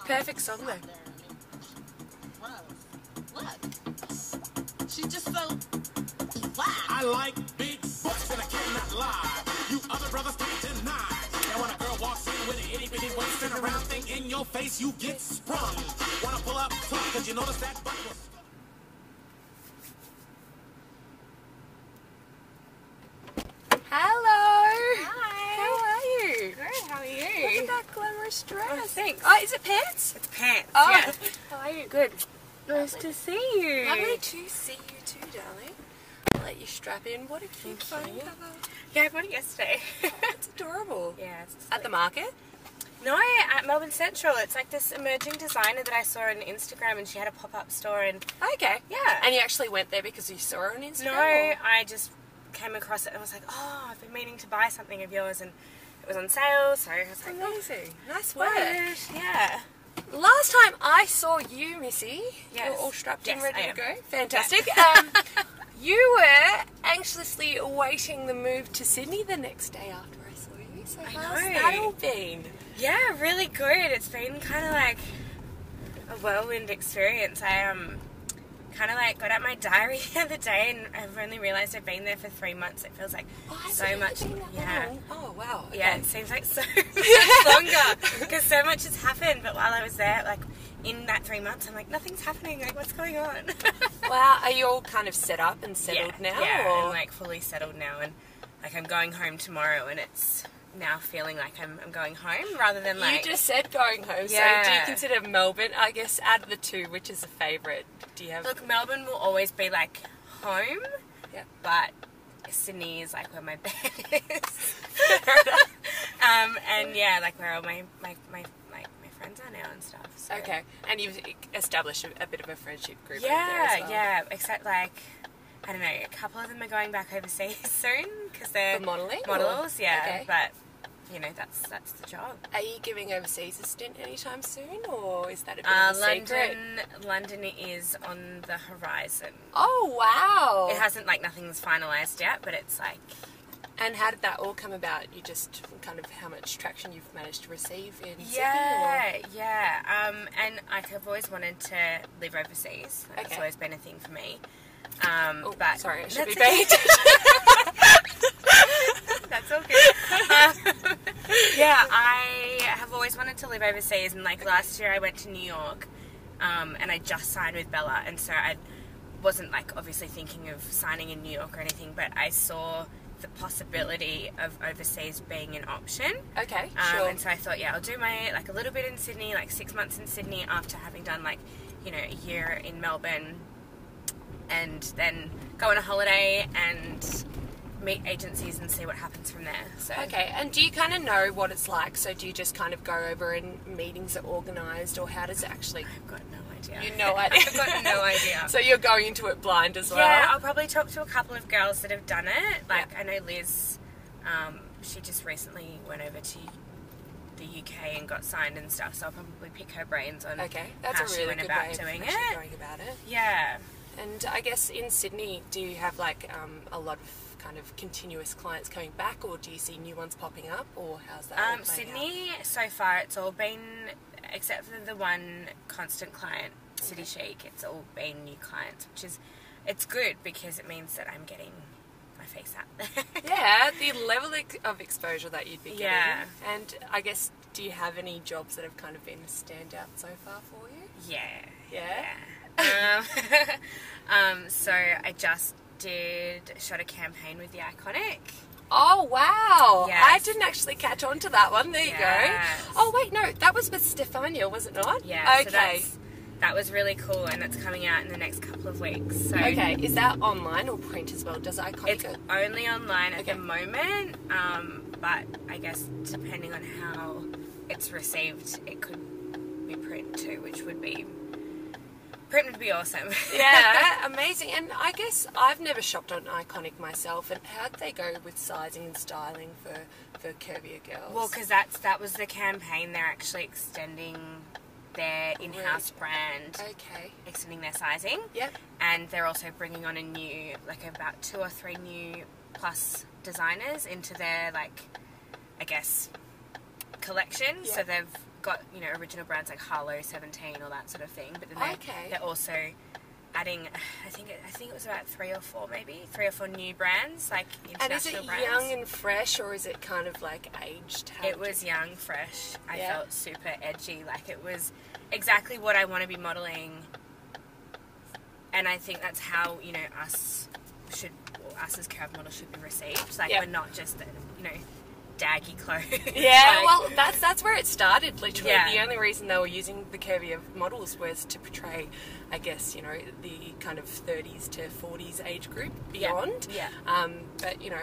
Perfect song though. She's just so fly. I like big butts and I cannot lie. You other brothers can't deny. And when a girl walks in with an itty bitty waist and a round thing in your face, you get sprung. Wanna pull up front, cause you notice that butt was... Hello. Hi. How are you? Good, how are you? Look at that glamorous dress. Oh, thanks. Oh, is it pants? It's pants, Oh, yeah. how are you? Good. Nice to see you. Lovely to see you too, darling. I'll let you strap in. What a cute phone cover. Yeah, I bought it yesterday. It's adorable. Yeah, it's At the market? No, at Melbourne Central. It's like this emerging designer that I saw on Instagram, and she had a pop-up store, and Okay. yeah. And you actually went there because you saw her on Instagram? no, or- I just came across it and was like, oh, I've been meaning to buy something of yours, and it was on sale, so I was like, oh, Amazing. Nice work. what? Yeah. Last time I saw you, Missy, Yes. you're all strapped in, Yes, ready I to am. go. Fantastic. You were anxiously awaiting the move to Sydney the next day after I saw you. So I how's know. that all been? Yeah, really good. It's been kind of like a whirlwind experience. I kind of like got out my diary the other day, and I've only realised I've been there for 3 months. It feels like has so it much. been that Yeah. long? Oh, wow. Okay. Yeah, it seems like so much longer because so much has happened. But while I was there, like in that 3 months, I'm like, nothing's happening. Like, what's going on? Wow, are you all kind of set up and settled now? Yeah, or? I'm like fully settled now, and like I'm going home tomorrow, and it's now feeling like I'm going home rather than like. You just said going home, so do you Yeah. consider Melbourne, I guess, out of the two, which is a favourite? Do you have... Look, Melbourne will always be like home, Yeah. but Sydney is like where my bed is. And yeah, like where all my friends are now and stuff. So. Okay, and you've established a bit of a friendship group over there Yeah, as well. yeah. Except like, I don't know, a couple of them are going back overseas soon because they're For modelling? models. or- Yeah, Okay. but you know that's the job. Are you giving overseas a stint anytime soon, or is that a bit of a secret? London is on the horizon. Oh, wow. It hasn't like nothing's finalised yet, but it's like. And how did that all come about? You just kind of how much traction you've managed to receive in Yeah, yeah. And like, I've always wanted to live overseas. That's Okay. always been a thing for me. Sydney? Or... But sorry, I should that's be paying okay. attention. That's all good. Yeah, I have always wanted to live overseas, and like last year I went to New York, and I just signed with Bella, and so I wasn't like obviously thinking of signing in New York or anything, but I saw the possibility of overseas being an option. Okay, sure. And so I thought, yeah, I'll do my like a little bit in Sydney, like 6 months in Sydney after having done like, you know, a year in Melbourne, and then go on a holiday and meet agencies and see what happens from there. So Okay, and do you kind of know what it's like? So do you just kind of go over and meetings are organised, or how does it actually... I've got no idea. You know idea. I've got no idea. So you're going into it blind as well? Yeah, I'll probably talk to a couple of girls that have done it. Like, Yeah. I know Liz, she just recently went over to the UK and got signed and stuff, so I'll probably pick her brains on Okay, that's how a she really went good about way of doing actually it. going about it. Yeah. And I guess in Sydney, do you have like a lot of kind of continuous clients coming back, or do you see new ones popping up, or how's that all playing Sydney, so far, it's all been, except for the one constant client, City Chic, it's all been new clients, which is, it's good because it means that I'm getting my face out there. Yeah, the level of exposure that you'd be getting. Yeah. And I guess, do you have any jobs that have kind of been a standout so far for you? Yeah. Yeah? So I just shot a campaign with the Iconic. Oh, wow. Yes. I didn't actually catch on to that one. There you Yes. go. Oh, wait, no, that was with Stefania, was it not? Yeah. Okay. So that was really cool, and it's coming out in the next couple of weeks. So Okay, is that online or print as well? Does Iconic it's go? only online at Okay. the moment, but I guess depending on how it's received, it could be print too, which would be... Print would be awesome. Yeah, amazing. And I guess I've never shopped on Iconic myself. And how'd they go with sizing and styling for curvier girls? Well, because that was the campaign. They're actually extending their in-house brand, Okay. extending their sizing. Yep. And they're also bringing on a new, like about 2 or 3 new plus designers into their, like, I guess, collection. Yep. So they've got, you know, original brands like Harlow 17, all that sort of thing. But then they're also adding, I think it was about 3 or 4 new brands, like international brands. And is it young and fresh, or is it kind of like aged? It was young, fresh. I felt super edgy. Like, it was exactly what I want to be modelling. And I think that's how, you know, us as curve models should be received. Like, we're not just, you know, daggy clothes. Yeah, well, that's where it started, literally. Yeah. The only reason they were using the curvier models was to portray, I guess, you know, the kind of 30s to 40s age group beyond. Yeah. But, you know,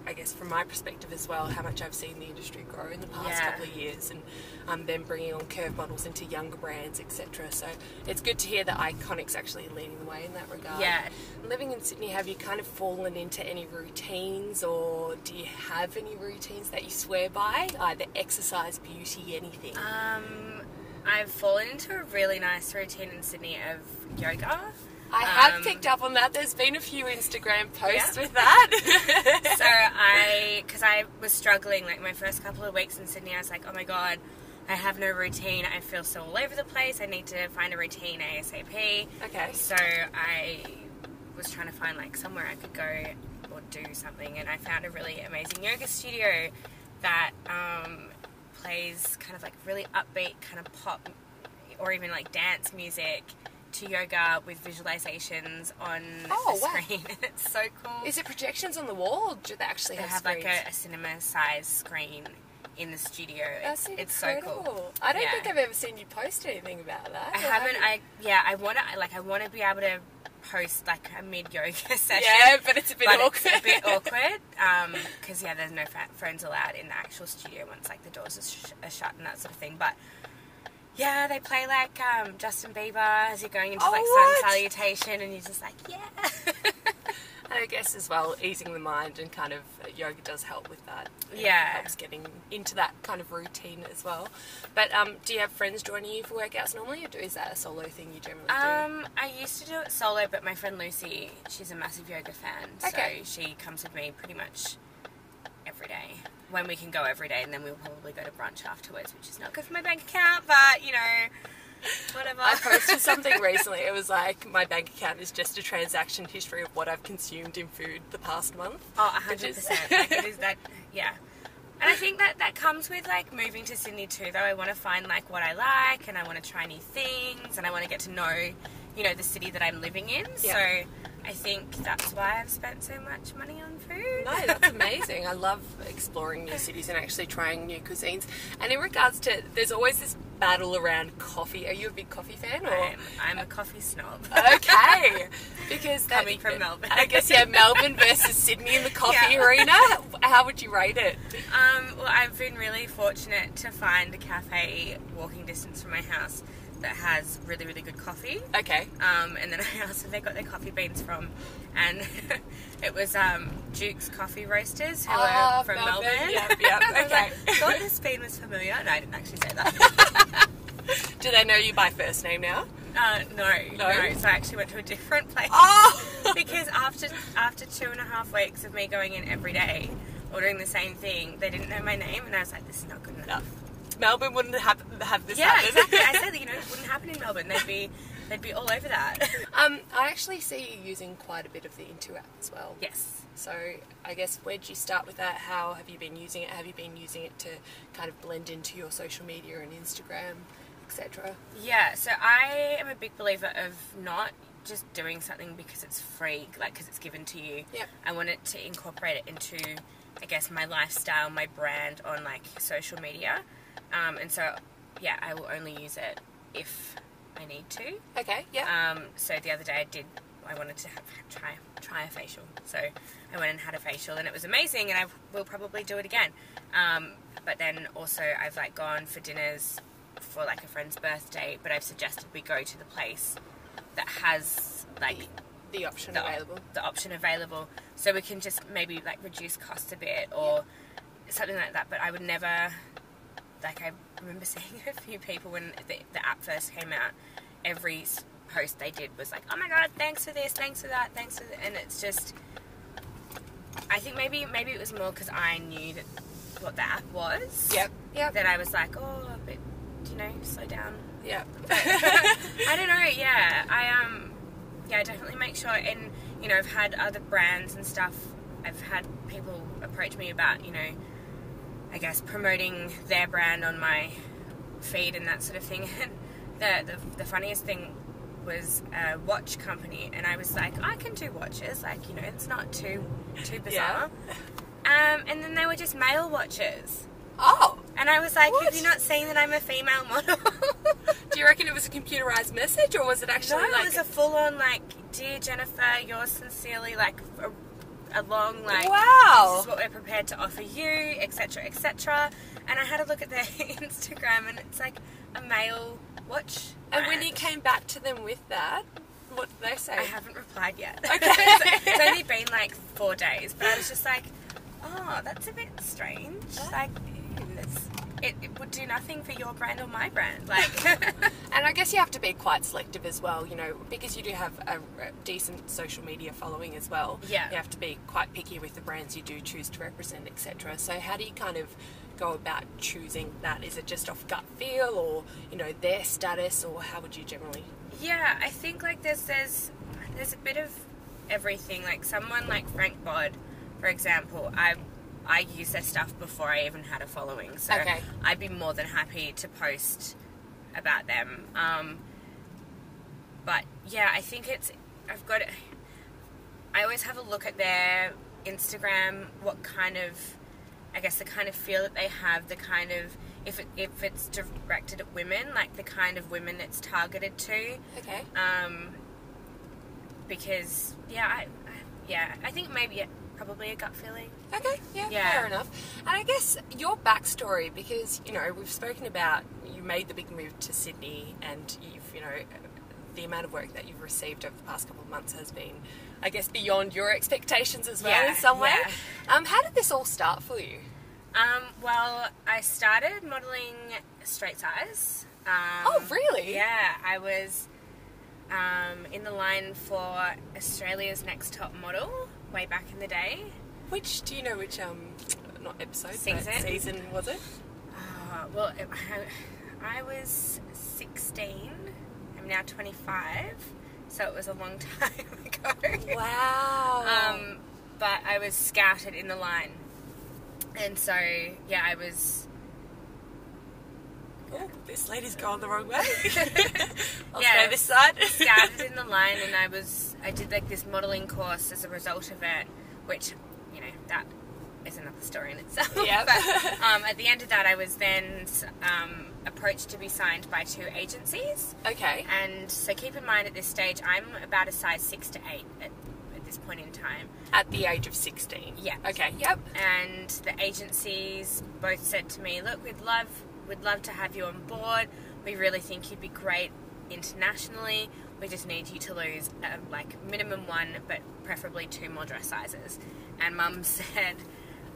I guess from my perspective as well, how much I've seen the industry grow in the past couple of years, and them bringing on curve models into younger brands, etc. So it's good to hear that Iconic's actually leading the way in that regard. Yeah. Living in Sydney, have you kind of fallen into any routines, or do you have any routines that you swear by? Either exercise, beauty, anything? I've fallen into a really nice routine in Sydney of yoga. I have picked up on that. There's been a few Instagram posts with that. So because I was struggling, like my first couple of weeks in Sydney, I was like, oh my God, I have no routine. I feel so all over the place. I need to find a routine ASAP. Okay. So I was trying to find like somewhere I could go or do something, and I found a really amazing yoga studio that plays kind of like really upbeat kind of pop or even like dance music to yoga with visualizations on the screen. Wow. It's so cool. Is it projections on the wall, or do they actually have like a cinema size screen in the studio? That's it's so cool. I don't think I've ever seen you post anything about that. I haven't. I want to be able to post like a mid yoga session. Yeah, but it's a bit awkward. It's a bit awkward because there's no phones allowed in the actual studio once like the doors are shut and that sort of thing. But yeah, they play like Justin Bieber as you're going into like sun salutation, and you're just like, yeah. And I guess as well, easing the mind, and kind of yoga does help with that. It helps getting into that kind of routine as well. But do you have friends joining you for workouts normally, or is that a solo thing you generally do? I used to do it solo, but my friend Lucy, she's a massive yoga fan. Okay. So she comes with me pretty much every day. When we can go every day, and then we'll probably go to brunch afterwards, which is not good for my bank account, but, you know, whatever. I posted something recently. It was like, my bank account is just a transaction history of what I've consumed in food the past month. Oh, 100%. Like, it is that, yeah. And I think that comes with, like, moving to Sydney too, though. I want to find, like, what I like, and I want to try new things, and I want to get to know, you know, the city that I'm living in. Yeah. So I think that's why I've spent so much money on food. No, that's amazing. I love exploring new cities and actually trying new cuisines. And in regards to, there's always this battle around coffee. Are you a big coffee fan? Or? I'm a coffee snob. Okay. Because coming from Melbourne. I guess, Melbourne versus Sydney in the coffee arena. How would you rate it? Well, I've been really fortunate to find a cafe walking distance from my house that has really, really good coffee. Okay. And then I asked where they got their coffee beans from, and it was Duke's Coffee Roasters, who are from Melbourne. Yep. Okay. I thought this bean was familiar. No, I didn't actually say that. Do they know you by first name now? No. So I actually went to a different place. Oh! Because after 2.5 weeks of me going in every day, ordering the same thing, they didn't know my name, and I was like, this is not good enough. Melbourne wouldn't have this happen. Yeah, exactly. I said that, it wouldn't happen in Melbourne. They'd be all over that. I actually see you using quite a bit of the Into app as well. Yes. So I guess, where did you start with that? How have you been using it? Have you been using it to kind of blend into your social media and Instagram, etc.? Yeah, so I am a big believer of not just doing something because it's free, like because it's given to you. Yep. I want it to incorporate it into, I guess, my lifestyle, my brand on like social media. And so, I will only use it if I need to. Okay, yeah. So the other day I wanted to try a facial. So I went and had a facial, and it was amazing, and I will probably do it again. But then also I've like gone for dinners for like a friend's birthday, but I've suggested we go to the place that has like the option available. The option available, so we can just maybe like reduce costs a bit or something like that. But I would never. Like, I remember seeing a few people when the app first came out, every post they did was like, oh my God, thanks for this, thanks for that, thanks for that. And it's just, I think maybe it was more because I knew what the app was. Yep. That I was like, slow down. Yeah. I don't know, yeah. I definitely make sure, and, I've had other brands and stuff, I've had people approach me about, I guess promoting their brand on my feed and that sort of thing. And the funniest thing was a watch company, and I was like, I can do watches, like, it's not too bizarre. Yeah. And then they were just male watches. Oh. And I was like, what? have you not seen that I'm a female model? Do you reckon it was a computerized message, or was it actually No, it was a full-on, like, dear Jennifer, yours sincerely, like, a long, like, wow, this is what we're prepared to offer you, etc., etc. And I had a look at their Instagram, and it's like a male watch And brand. when you came back to them with that, what did they say? I haven't replied yet. Okay. It's only been like 4 days, but I was just like, oh, that's a bit strange. Like, it would do nothing for your brand or my brand. Like, and I guess you have to be quite selective as well, because you do have a decent social media following as well. Yeah. You have to be quite picky with the brands you do choose to represent, etc. So how do you kind of go about choosing that? Is it just off gut feel, or their status, or how would you generally? Yeah, I think like there's a bit of everything. Like someone like Frank Bod, for example, I use their stuff before I even had a following, so okay. I'd be more than happy to post about them. But yeah, I think I always have a look at their Instagram, what kind of, I guess the kind of feel that they have, the kind of, if it's directed at women, like the kind of women it's targeted to. Okay. Because I think maybe probably a gut feeling. Okay, yeah, fair enough. And I guess your backstory, because, we've spoken about you made the big move to Sydney, and you've, the amount of work that you've received over the past couple of months has been, I guess, beyond your expectations as well in some way. Yeah. How did this all start for you? Well, I started modelling straight size. Oh, really? Yeah, I was in the line for Australia's Next Top Model way back in the day. Do you know which, not episode, season? But season was it? Well, I was 16. I'm now 25, so it was a long time ago. Wow. But I was scouted in the line. And so, yeah, I was... Oh, this lady's gone the wrong way. I'll yeah, stay this side. Scouted in the line, and I did like this modelling course as a result of it, which, that is another story in itself. Yeah. But at the end of that, I was then approached to be signed by 2 agencies. Okay. And so keep in mind at this stage, I'm about a size 6 to 8 at this point in time. At the age of 16? Yeah. Okay, yep. And the agencies both said to me, look, we'd love to have you on board. We really think you'd be great internationally. We just need you to lose minimum 1, but preferably 2 more dress sizes. And Mum said,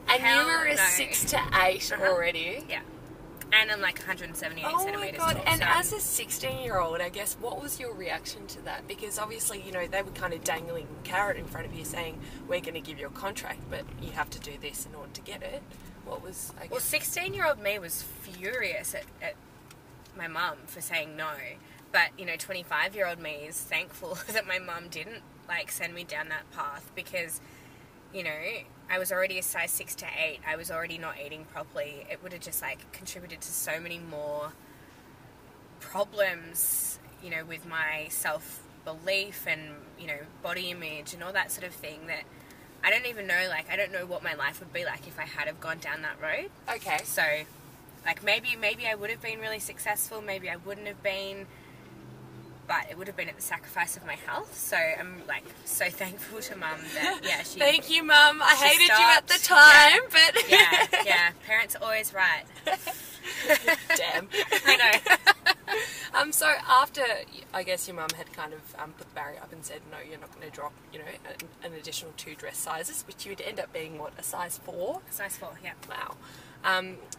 and you were a no. 6 to 8 already? Yeah. And I'm like 178 centimetres tall. tall. And so as a 16-year-old, I guess, what was your reaction to that? Because obviously, they were kind of dangling a carrot in front of you saying, we're going to give you a contract, but you have to do this in order to get it. What was, I guess... Well, 16-year-old me was furious at my mum for saying no. But, 25-year-old me is thankful that my mum didn't, send me down that path because, I was already a size 6 to 8. I was already not eating properly. It would have just, contributed to so many more problems, with my self-belief and, body image and all that sort of thing that I don't even know, I don't know what my life would be like if I had have gone down that road. Okay. So, maybe I would have been really successful, maybe I wouldn't have been, but it would have been at the sacrifice of my health. So I'm so thankful to Mum that she. Thank you, Mum. I hated stopped. you at the time, but yeah. Parents are always right. Damn. I know. So after, I guess your mum had kind of put the barrier up and said, no, you're not going to drop, an additional 2 dress sizes, which you'd end up being what, a size 4? Size 4, yeah. Wow.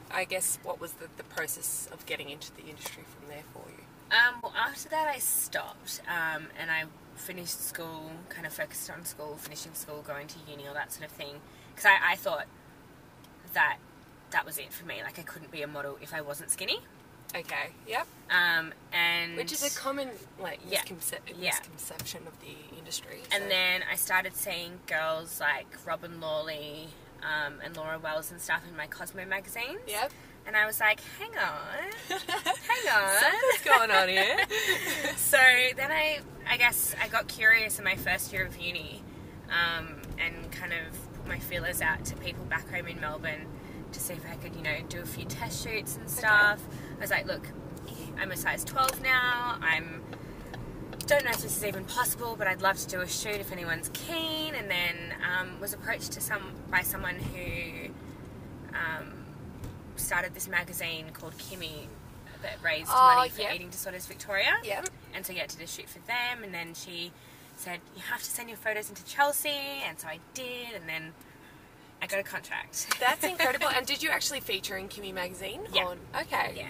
I guess what was the process of getting into the industry from there for you? Well, after that I stopped, and I finished school, kind of focused on school, finishing school, going to uni, all that sort of thing. Because I thought that was it for me. I couldn't be a model if I wasn't skinny. Okay. Yep. And which is a common Yeah. misconception of the industry. And then I started seeing girls like Robin Lawley and Laura Wells and stuff in my Cosmo magazines. Yep. And I was like, hang on. Something's going on here. So then I guess I got curious in my first year of uni and kind of put my feelers out to people back home in Melbourne to see if I could, do a few test shoots and stuff. Okay. I was like, look, I'm a size 12 now. Don't know if this is even possible, but I'd love to do a shoot if anyone's keen. And then was approached by someone who started this magazine called Kimmy that raised money for Eating Disorders Victoria. Yep. And so I did a shoot for them, and then she said, you have to send your photos into Chelsea, and so I did, and then I got a contract. That's incredible. And did you actually feature in Kimmy magazine? Yeah. Okay. Yeah.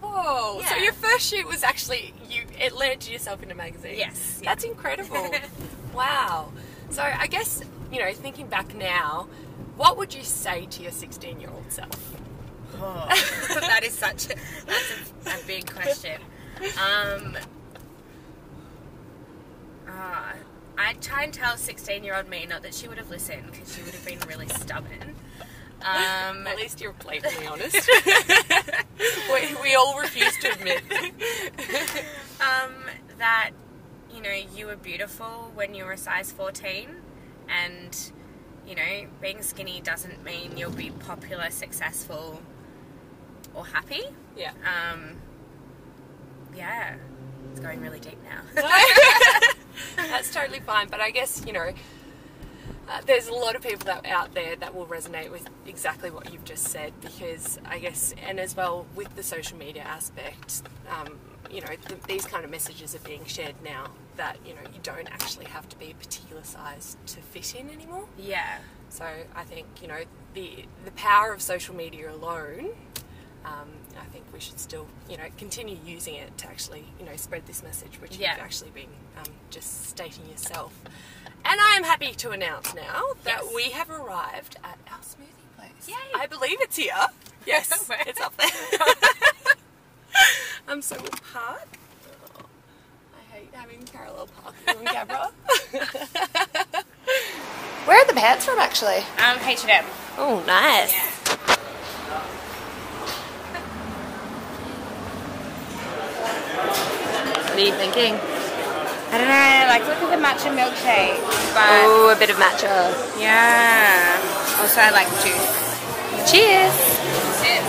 Oh, Yeah. so your first shoot was actually, it led yourself into magazine. Yes. Yeah. That's incredible. Wow. So I guess, thinking back now, what would you say to your 16-year-old self? Oh, that's a big question. I'd try and tell 16-year-old me, not that she would have listened, because she would have been really stubborn. At least you're blatantly honest. we all refuse to admit. That, you were beautiful when you were a size 14, and, being skinny doesn't mean you'll be popular, successful, or happy. Yeah. Yeah. It's going really deep now. That's totally fine, but I guess, there's a lot of people out there that will resonate with exactly what you've just said, because I guess, and as well with the social media aspect, these kind of messages are being shared now that, you don't actually have to be a particular size to fit in anymore. Yeah. So I think, the power of social media alone, I think we should still, continue using it to actually, spread this message, which you've actually been just stating yourself. And I am happy to announce now that we have arrived at our smoothie place. Yay. I believe it's here. Yes, it's up there. So we'll park. Oh, I hate having parallel parking on camera. Where are the pants from, actually? H&M. Oh, nice. Yeah. What are you thinking? I don't know, look at the matcha milkshake. Oh, a bit of matcha. Yeah. Also, I like juice. Cheers. Cheers.